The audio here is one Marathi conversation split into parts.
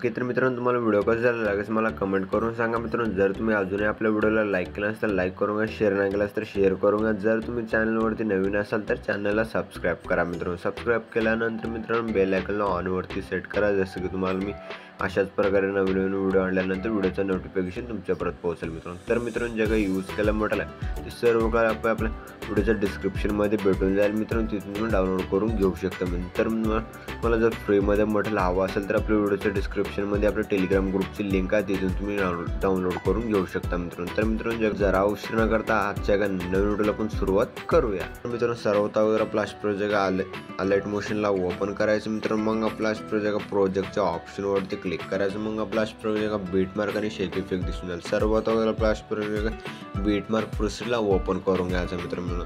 ओके, तर मित्रांनो तुम्हाला व्हिडिओ कसा झाला लगेच मला कमेंट करून सांगा मित्रांनो. जर तुम्ही अजूनही आपल्या व्हिडिओला लाईक केला असेल तर लाईक करून घ्या, शेअर नाही केलास तर शेअर करून घ्या. जर तुम्ही चॅनलवरती नवीन असाल तर चॅनलला सबस्क्राईब करा मित्रांनो. सबस्क्राईब केल्यानंतर मित्रांनो बेल आयकॉनला ऑनवरती सेट करा, जसं की तुम्हाला मी अशाच प्रकारे नवीन नवीन व्हिडिओ आणल्यानंतर व्हिडिओचं नोटिफिकेशन तुमच्यापर्यंत पोहोचेल मित्रांनो. तर मित्रांनो जे काही यूज केलं म्हटलं आहे ते सर्व काही आपल्या व्हिडिओच्या डिस्क्रिप्शनमध्ये भेटून जाईल मित्रांनो. तिथून तुम्ही डाउनलोड करून घेऊ शकता. तर मला जर फ्रीमध्ये म्हटलं हवं असेल तर आपल्या व्हिडिओच्या डिस्क्रिप्शनमध्ये आपल्या टेलिग्राम ग्रुपची लिंक आहे, तिथून तुम्ही डाउनलोड करून घेऊ शकता मित्रांनो. तर मित्रांनो जरा उशीर न करता आजच्या एका नवीन व्हिडिओला आपण सुरुवात करूया. मित्रांनो सर्वात अगोदर आपला प्रोजेक्ट अलाइट मोशनला ओपन करायचं मित्रांनो. मग आपला प्रोजेक्टच्या ऑप्शनवरती क्लिक करायचं. मग आपला प्रोजेक्ट बीटमार्क आणि शेक इफेक्ट दिसून जाईल. सर्वात अगोदर आपला प्रोजेक्ट बीटमार्क प्रोसेसला ओपन करून घ्यायचं मित्रांनो.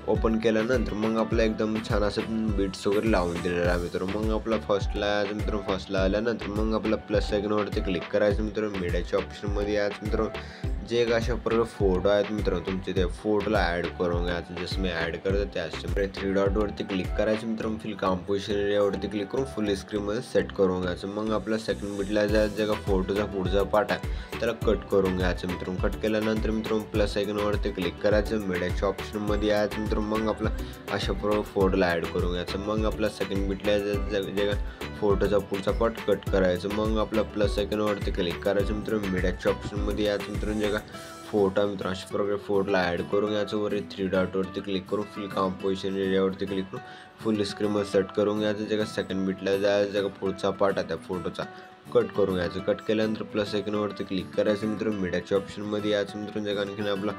ओपन केल्यानंतर मग आपला एकदम छान असं बीट्स वगैरे लावून दिलेला आहे मित्रांनो. मग आपला फर्स्टला यायचं मित्रांनो. फर्स्टला आल्यानंतर मग आपला प्लस आयकॉनवरती क्लिक करायचं मित्रांनो. मीडियाच्या ऑप्शनमध्ये यायचं मित्रांनो. जे एक अशा प्रकारे फोटो आहेत मित्रांनो तुमचे, ते फोटोला ॲड करून घ्यायचं. जसं मी ॲड करतो त्याच्यामुळे 3 डॉटवरती क्लिक करायचं मित्रांनो. फिल कॉम्पोजिशन एरियावरती क्लिक करून फुल स्क्रीनमध्ये सेट करून घ्यायचं. मग आपला सेकंड बीटला जे का फोटोचा पुढचा पार्ट आहे त्याला कट करून घ्यायचं मित्रांनो. कट केल्यानंतर मित्रांनो प्लस आयकॉनवरती क्लिक करायचं. मीडियाच्या ऑप्शनमध्ये यायचं मित्रांनो. मग आपला अशा प्रकारे फोटोला ॲड करून घ्यायचं. मग आपला सेकंड बीटला जे का फोटोचा पुढचा पार्ट कट करायचं. मग आपला प्लस आयकॉनवरती क्लिक करायचं मित्रांनो. मीडियाच्या ऑप्शनमध्ये यायचं मित्रांनो. जे का फोटो मित्रांनो अशा प्रकारे फोटोला ॲड करून घ्यायचं. वरती 3 डॉटवरती क्लिक करून फिल कॉम्पोजिशन एरियावरती क्लिक करून फुल स्क्रीनमध्ये सेट करून घ्यायचं. जे का सेकंड बीटला जायचं जे का पुढचा पार्ट आहे त्या फोटोचा कट करून घ्यायचं. कट केल्यानंतर प्लस आयकॉनवरती क्लिक करायचं मित्रांनो. मीडियाच्या ऑप्शनमध्ये यायचं मित्रांनो. जे का आणखीन आपला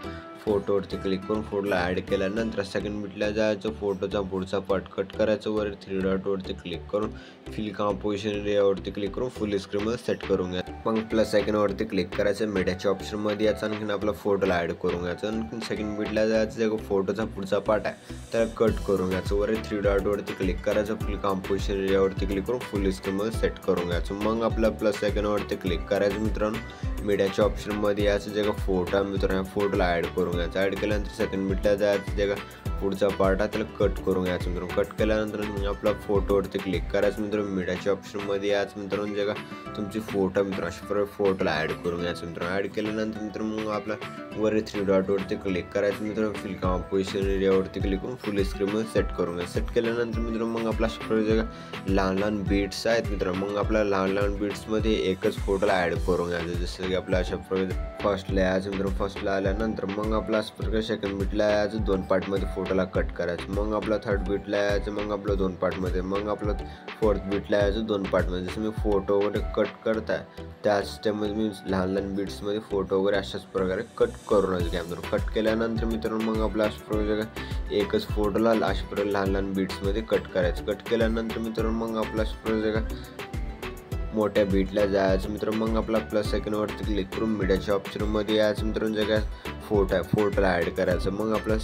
फोटोवरती क्लिक करून फोटोला ॲड केल्यानंतर सेकंड बीटला जायचं फोटोचा पुढचा पार्ट कट करायचं. वरती 3 डॉटवरती क्लिक करून फिल कॉम्पोजिशन एरियावरती क्लिक करून फुल स्क्रीनमध्ये सेट करून घ्या. मग प्लस आयकॉनवरती क्लिक करायचं. मीडियाच्या ऑप्शनमध्ये यायचं. आणखीन आपला फोटोला ॲड करून घ्यायचं. आणखीन सेकंड बीटला जायचं जे फोटोचा पुढचा पार्ट आहे त्याला कट करून घ्यायचं. वरती 3 डॉटवरती क्लिक करायचं. फुल कॉम्पोजिशन एरियावरती क्लिक करून फुल स्क्रीनमध्ये सेट करून घ्यायचं. मग आपला प्लस आयकॉनवरती क्लिक करायचं मित्रांनो. मीडियाच्या ऑप्शनमध्ये यायचं जे का फोटो आहे मित्रांनो फोटोला ॲड करून घ्यायचं. ॲड केल्यानंतर सेकंड बीटला जायचं जे का पुढचा पार्ट आहे त्याला कट करून घ्यायचं मित्रांनो. कट केल्यानंतर आपला फोटोवरती क्लिक करायचं मित्रांनो. मीडियाच्या ऑप्शनमध्ये यायचं मित्रांनो. जे का तुमची फोटो मित्रांनो अशा प्रकारे फोटोला ॲड करून घ्यायचं मित्रांनो. ॲड केल्यानंतर मित्रांनो मग आपला वरती 3 डॉटवरती क्लिक करायचं मित्रांनो. फिल कॉम्पोजिशन एरियावरती क्लिक करून फुल स्क्रीनमध्ये सेट करून घ्या. सेट केल्यानंतर मित्रांनो मग आपला अशा प्रकारे जे का लहान लहान बीट्स आहेत मित्रांनो. मग आपल्या लहान लहान बीट्समध्ये एकच फोटोला ॲड करून घ्यायचं. जसं की आपल्या अशा प्रकारे फर्स्टला यायचं मित्रांनो. फर्स्टला आल्यानंतर मग आपला अशा प्रकारे सेकंड बीटला यायचं 2 पार्टमध्ये फोटोला कट करायचं. मग आपला थर्ड बीटला यायचं. मग आपलं 2 पार्टमध्ये. मग आपलं फोर्थ बीटला यायचं 2 पार्टमध्ये. जसं मी फोटो वगैरे कट करताय त्याच टाईममध्ये मी लहान लहान बीट्समध्ये फोटो वगैरे अशाच प्रकारे कट करूनच घ्या मित्रांनो. कट केल्यानंतर मित्रांनो मग आपला अशा प्रकारे एकच फोटोला अशा प्रकारे लहान लहान बीट्समध्ये कट करायचं. कट केल्यानंतर मित्रांनो मग आपला अशा प्रकारे मोठ्या बीटला जायचं मित्रांनो. मग आपला प्लस आयकॉनवरती क्लिक करून मीडियाच्या ऑप्शनमध्ये यायचं मित्रांनो. जे काय फोटो आहे फोटोला ॲड करायचं. मग आपला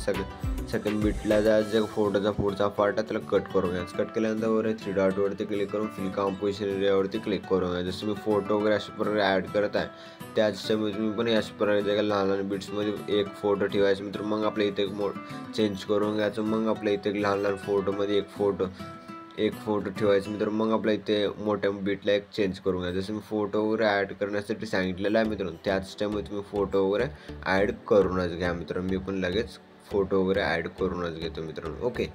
सेकंड बीटला जायचं जे फोटोचा पुढचा पार्ट आहे त्याला कट करून घ्यायचं. कट केल्यानंतर वर 3 डॉटवरती क्लिक करून फिल कॉम्पोजिशन एरियावरती क्लिक करून घ्यायचं. जसं मी फोटो वगैरे अशा प्रकारे ॲड करत आहे त्याच्यामुळे तुम्ही पण अशा प्रकारे जे काही लहान लहान बीट्समध्ये एक फोटो ठेवायचं मित्रांनो. मग आपल्या इथे चेंज करून घ्यायचं. मग आपल्या इथे लहान लहान फोटोमध्ये एक फोटो ठेवायचं मित्रांनो. मग आपल्या इथे मोठ्या बीटला एक चेंज करून घ्यायचं. जसं मी फोटो वगैरे ॲड करण्यासाठी सांगितलेलं आहे मित्रांनो. त्याच टाईममध्ये तुम्ही फोटो वगैरे ॲड करूनच घ्या मित्रांनो. मी पण लगेच फोटो वगैरे ॲड करूनच घेतो मित्रांनो. ओके.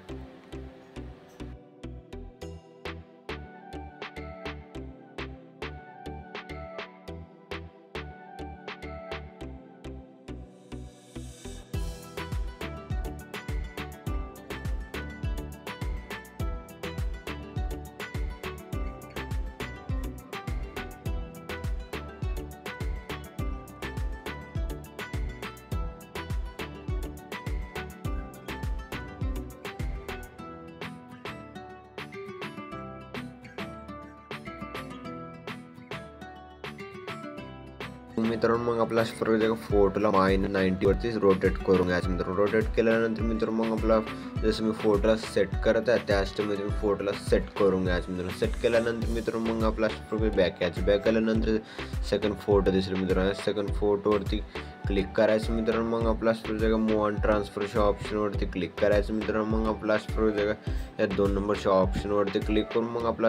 मित्रांनो मग आपला अशा फोटोला -90 वरतीच रोटेट करून घ्यायचं मित्रांनो. रोटेट केल्यानंतर मित्रांनो मग आपला जसं मी फोटोला सेट करत आहे त्याच टाईममध्ये तुम्ही फोटोला सेट करून घ्यायचं मित्रांनो. सेट केल्यानंतर मित्रांनो मग आपला अशा बॅक यायचं. बॅक आल्यानंतर सेकंड फोटो दिसेल मित्रांनो. सेकंड फोटोवरती क्लिक करायचं मित्रांनो. मग आपला मूव ऑन ट्रान्सफरच्या ऑप्शनवरती क्लिक करायचं मित्रांनो. मग आपला या 2 नंबरच्या ऑप्शनवरती क्लिक करून मग आपला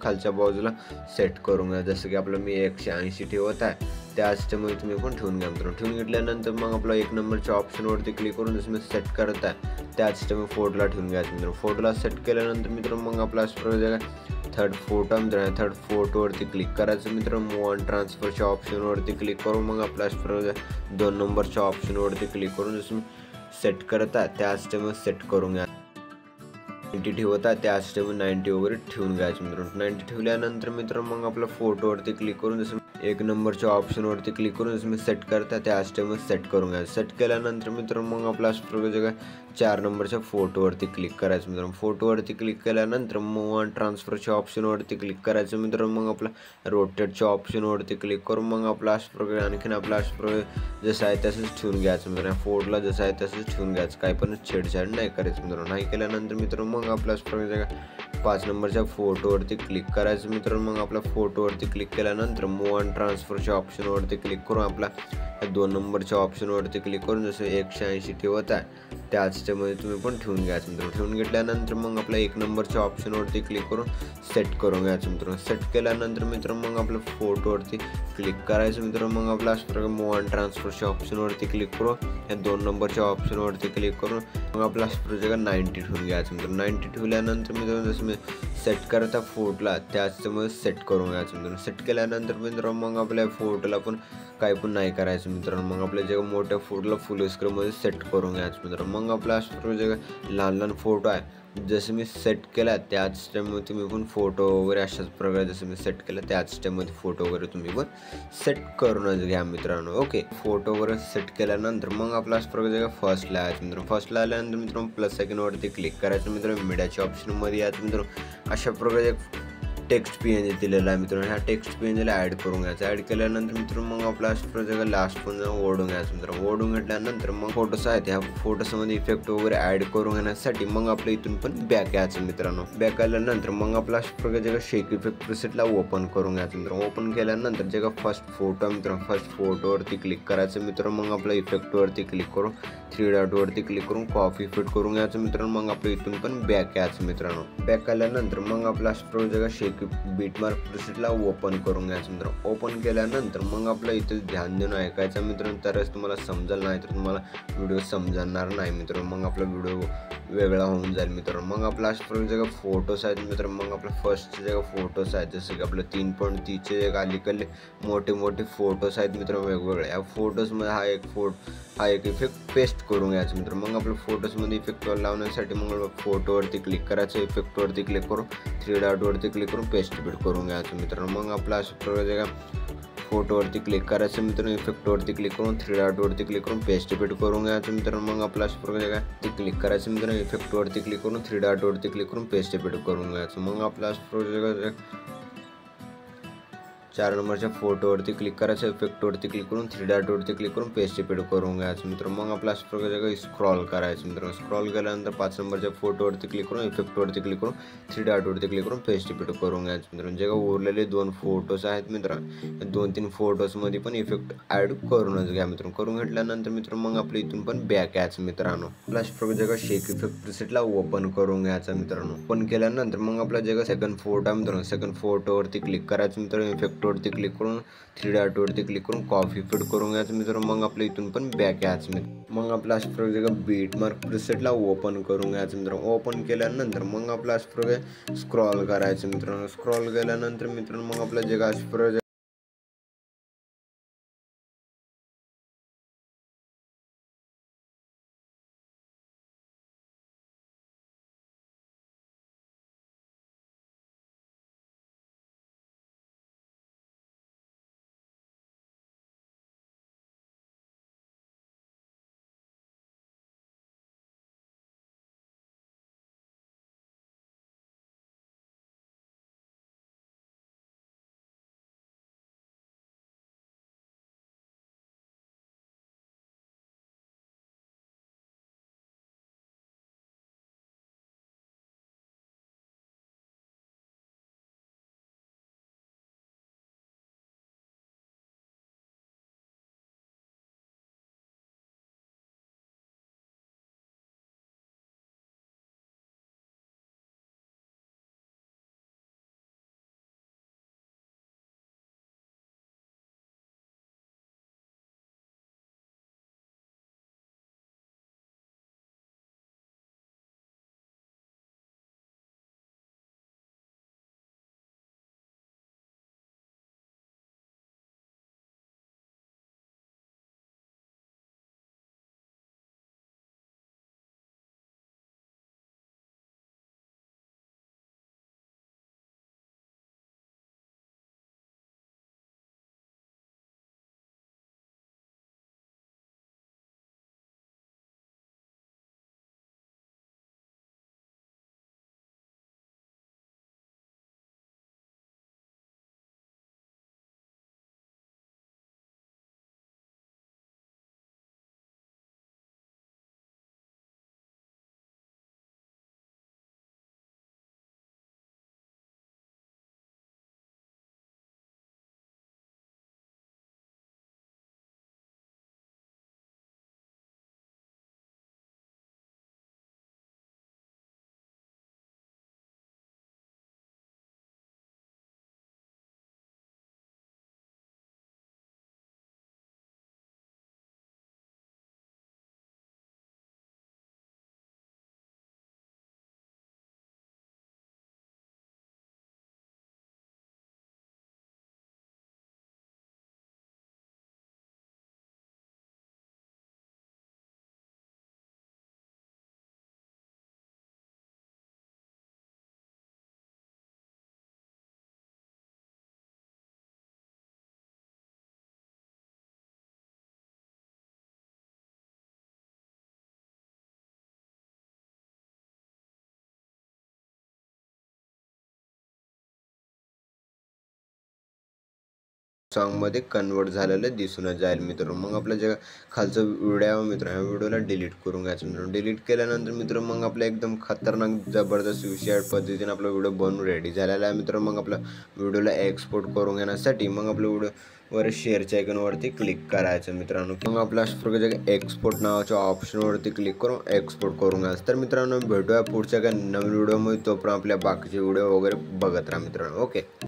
खालच्या बाजूला सेट करून घ्या. जसं की आपलं मी 180 ठेवत आहे त्याच टाईममध्ये तुम्ही पण ठेवून घ्या मित्रांनो. ठेवून घेतल्यानंतर मग आपला 1 नंबरच्या ऑप्शनवरती क्लिक करून जसं मी सेट करत आहे त्याच टाईम फोटोला ठेवून घ्यायचं मित्रांनो. फोटोला सेट केल्यानंतर मित्रांनो मग आपला थर्ड फोटो मित्रांनो. थर्ड फोटोवरती क्लिक करायचं मित्रांनो. मूव ऑन ट्रान्सफरच्या ऑप्शनवरती क्लिक करून मग आपला 2 नंबरच्या ऑप्शनवरती क्लिक करून जसं मी सेट करत आहे त्याच टाईम सेट करून घ्या. 90 ठेवत आहे त्याच टाईम 90 वगैरे ठेवून घ्यायचं मित्रांनो. 90 ठेवल्यानंतर मित्रांनो मग आपल्या फोटोवरती क्लिक करून जसं 1 नंबरच्या ऑप्शनवरती क्लिक करून जसं मी सेट करता त्याच टाईम सेट करून घ्यायचं. सेट केल्यानंतर मित्रांनो मग आपला 4 नंबरच्या फोटोवरती क्लिक करायचं मित्रांनो. फोटोवरती क्लिक केल्यानंतर मूव ऑन ट्रान्सफरच्या ऑप्शनवरती क्लिक करायचं मित्रांनो. मग आपला रोटेटच्या ऑप्शनवरती क्लिक करून मग आपला आणखीन आपला जसं आहे तसंच ठेवून घ्यायचं मित्रांनो. फोटोला जसं आहे तसंच ठेवून घ्यायचं. काही पण छेडछाड नाही करायचं मित्रांनो. नाही केल्यानंतर मित्रांनो मग आपला 5 नंबरच्या फोटोवरती क्लिक करायचं मित्रांनो. मग आपल्या फोटोवरती क्लिक केल्यानंतर मूव ऑन ट्रान्सफरच्या ऑप्शनवरती क्लिक करून आपला 2 नंबरच्या ऑप्शनवरती क्लिक करून जसं 180 ठेवत आहे त्याच टाईममध्ये तुम्ही पण ठेवून घ्यायचं मित्रांनो. ठेवून घेतल्यानंतर मग आपल्या 1 नंबरच्या ऑप्शनवरती क्लिक करून सेट करून घ्यायचं मित्रांनो. सेट केल्यानंतर मित्रांनो मग आपल्या फोटोवरती क्लिक करायचं मित्रांनो. मग आपला मूव ऑन ट्रान्सफरच्या ऑप्शनवरती क्लिक करून या 2 नंबरच्या ऑप्शनवरती क्लिक करून मग आपला 90 ठेवून घ्यायचं मित्रांनो. 90 ठेवल्यानंतर मित्रांनो जसं मी सेट करता फोटोला त्याचमुळे सेट करून घ्यायचं मित्रांनो. सेट केल्यानंतर मित्रांनो मग आपल्या फोटोला पण काही पण नाही करायचं मित्रांनो. मग आपल्या जे मोठ्या फोटोला फुल स्क्रीनमध्ये सेट करून घ्यायचं मित्रांनो. मग आपला जे लहान लहान फोटो आहे जसं मी सेट केला त्याच टाईममध्ये तुम्ही पण फोटो वगैरे अशाच प्रकारे जसं मी सेट केलं त्याच टाईममध्ये फोटो वगैरे तुम्ही पण सेट करूनच घ्या मित्रांनो. ओके, फोटो वगैरे सेट केल्यानंतर मग आपला फर्स्टला यायचं मित्रांनो. फर्स्टला आल्यानंतर मित्रांनो प्लस सेकंडवरती क्लिक करायचं मित्रांनो. मीडियाच्या ऑप्शनमध्ये यायचं मित्रांनो. अशा प्रकारे टेक्स्ट PNG दिलेला आहे मित्रांनो. ह्या टेक्स्ट PNGला ॲड करून घ्यायचं. ॲड केल्यानंतर मित्रांनो मग आपला लास्ट पण ओढून घ्यायचं मित्रांनो. ओढून घेतल्यानंतर मग फोटोस आहेत ह्या फोटोसमध्ये इफेक्ट वगैरे ॲड करून घेण्यासाठी मग आपल्या इथून पण बॅक यायचं मित्रांनो. बॅक आल्यानंतर मग आपला शेक इफेक्ट प्रिसेटला ओपन करून घ्यायचं मित्रांनो. ओपन केल्यानंतर जे का फर्स्ट फोटो मित्रांनो फर्स्ट फोटोवरती क्लिक करायचं मित्रांनो. मग आपल्या इफेक्टवरती क्लिक करून 3 डॉटवरती क्लिक करून कॉपी फिट करून घ्यायचं मित्रांनो. मग आपल्या इथून पण बॅक यायचं मित्रांनो. बॅक आल्यानंतर मग आपला शेक बीटमार्क प्रिसेटला ओपन करून घ्यायचं मित्रांनो. ओपन केल्यानंतर मग आपलं इथे ध्यान देऊन ऐकायचं मित्रांनो. तरच तुम्हाला समजेल, नाही तर तुम्हाला व्हिडिओ समजणार नाही मित्रांनो. मग आपला व्हिडिओ वेगळा होऊन जाईल मित्रांनो. मग आपला फोटोस आहेत मित्रांनो. मग आपल्या फर्स्टचे फोटोस आहेत जसं की आपलं 3.30चे अलीकडले मोठे मोठे फोटोस आहेत मित्रांनो वेगवेगळे. या फोटोजमध्ये हा एक इफेक्ट पेस्ट करून घ्यायचा मित्रांनो. मग आपल्या फोटोजमध्ये इफेक्ट लावण्यासाठी मग फोटोवरती क्लिक करायचं. इफेक्टवरती क्लिक करून 3 डॉटवरती क्लिक करून पेस्ट फिट करून घ्यायचं मित्रांनो. मग आपला फोटोवरती क्लिक करायचं मित्रांनो. इफेक्टवरती क्लिक करून 3 डॉटवरती क्लिक करून पेस्ट फिट करून घ्यायचं मित्रांनो. मग आपला ते क्लिक करायचं मित्रांनो. इफेक्टवरती क्लिक करून 3 डॉटवरती क्लिक करून पेस्ट फिट करून घ्यायचं. मग आपला 4 नंबरच्या फोटोवरती क्लिक करायचं. इफेक्टवरती क्लिक करून 3 डॉटवरती क्लिक करून पेस्ट फिट करून घ्यायचं मित्रांनो. मग आपला स्क्रॉल करायचं मित्रांनो. स्क्रॉल केल्यानंतर 5 नंबरच्या फोटोवरती क्लिक करून इफेक्टवरती क्लिक करून 3 डॉटवरती क्लिक करून पेस्ट फिट करून घ्यायचं मित्रांनो. जे उरलेले 2 फोटोज आहेत मित्रांनो 2-3 फोटोजमध्ये पण इफेक्ट ॲड करूनच घ्या मित्रांनो. करून घेतल्यानंतर मित्रांनो मग आपल्या इथून पण बॅक यायचं मित्रांनो. आपला शेक इफेक्ट प्रिसेटला ओपन करून घ्यायचा मित्रांनो. ओपन केल्यानंतर मग आपला सेकंड फोटो आहे मित्रांनो. सेकंड फोटोवरती क्लिक करायचं मित्रांनो. इफेक्टवरती क्लिक करून 3 डॉटवरती क्लिक करून कॉपी फिट करून घ्यायचं मित्रांनो. मग आपल्या इथून पण बॅक यायचं मित्रांनो. मग आपला बीटमार्क प्रिसेटला ओपन करून घ्यायचं मित्रांनो. ओपन केल्यानंतर मग आपला स्क्रॉल करायचं मित्रांनो. स्क्रॉल केल्यानंतर मित्रांनो मग आपला सॉन्गमध्ये कन्वर्ट झालेलं दिसून जाईल मित्रांनो. मग आपलं जे खालचं व्हिडिओ आहे मित्रांनो, ह्या व्हिडिओला डिलीट करून घ्यायचं मित्रांनो. डिलीट केल्यानंतर मित्रांनो मग आपला एकदम खतरनाक जबरदस्त विषय पद्धतीने आपला व्हिडिओ बनवून रेडी झालेला आहे मित्रांनो. मग आपला व्हिडिओला एक्सपोर्ट करून घेण्यासाठी मग आपलं व्हिडिओ वर शेअरच्या आयकॉनवरती क्लिक करायचं मित्रांनो. मग आपल्या अशा प्रकारच्या एक्सपोर्ट नावाच्या ऑप्शनवरती क्लिक करून एक्सपोर्ट करून घ्यायचं. तर मित्रांनो भेटूया पुढच्या काही नवीन व्हिडिओमध्ये. तोपर्यंत आपल्या बाकीचे व्हिडिओ वगैरे बघत राहा मित्रांनो. ओके.